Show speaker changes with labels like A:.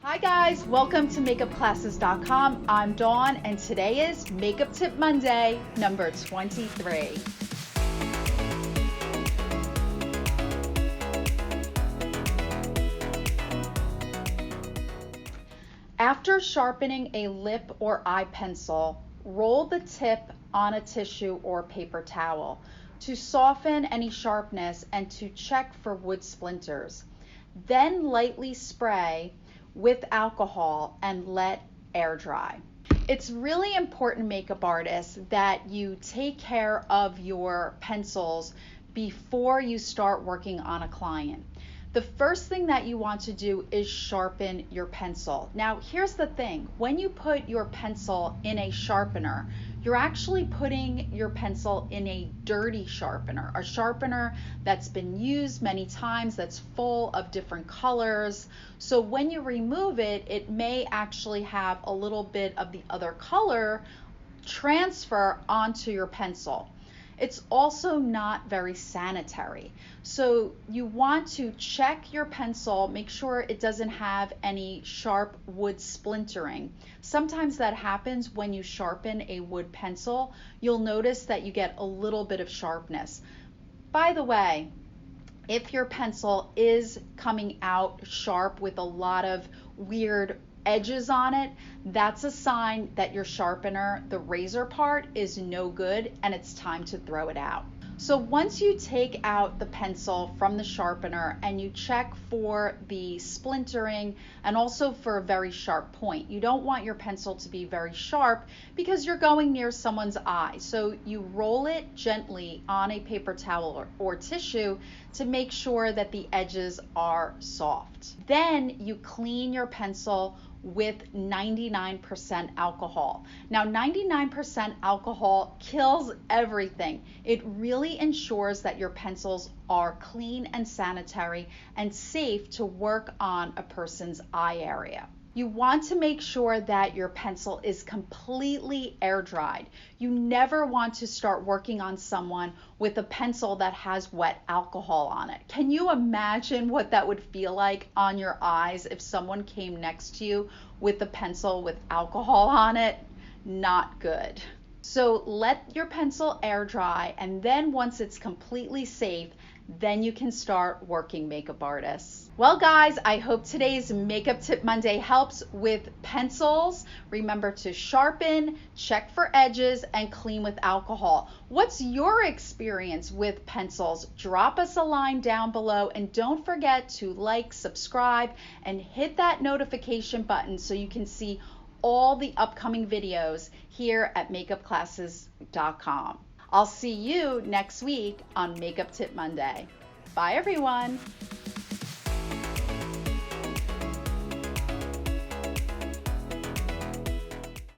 A: Hi guys, welcome to MakeupClasses.com. I'm Dawn and today is Makeup Tip Monday, number 23. After sharpening a lip or eye pencil, roll the tip on a tissue or paper towel to soften any sharpness and to check for wood splinters. Then lightly spray with alcohol and let air dry. It's really important, makeup artists, that you take care of your pencils before you start working on a client. The first thing that you want to do is sharpen your pencil. Now, here's the thing. When you put your pencil in a sharpener, you're actually putting your pencil in a dirty sharpener, a sharpener that's been used many times, that's full of different colors. So when you remove it, it may actually have a little bit of the other color transfer onto your pencil. It's also not very sanitary. So you want to check your pencil, make sure it doesn't have any sharp wood splintering. Sometimes that happens when you sharpen a wood pencil. You'll notice that you get a little bit of sharpness. By the way, if your pencil is coming out sharp with a lot of weird edges on it, that's a sign that your sharpener, the razor part, is no good and it's time to throw it out. So once you take out the pencil from the sharpener and you check for the splintering and also for a very sharp point, you don't want your pencil to be very sharp because you're going near someone's eye. So you roll it gently on a paper towel or tissue to make sure that the edges are soft. Then you clean your pencil with 99% alcohol. Now, 99% alcohol kills everything. It really ensures that your pencils are clean and sanitary and safe to work on a person's eye area. You want to make sure that your pencil is completely air dried. You never want to start working on someone with a pencil that has wet alcohol on it. Can you imagine what that would feel like on your eyes if someone came next to you with a pencil with alcohol on it? Not good. So let your pencil air dry, and then once it's completely safe, then you can start working, makeup artists. Well guys, I hope today's Makeup Tip Monday helps with pencils. Remember to sharpen, check for edges, and clean with alcohol. What's your experience with pencils? Drop us a line down below, and don't forget to like, subscribe, and hit that notification button so you can see all the upcoming videos here at MakeupClasses.com. I'll see you next week on Makeup Tip Monday. Bye everyone.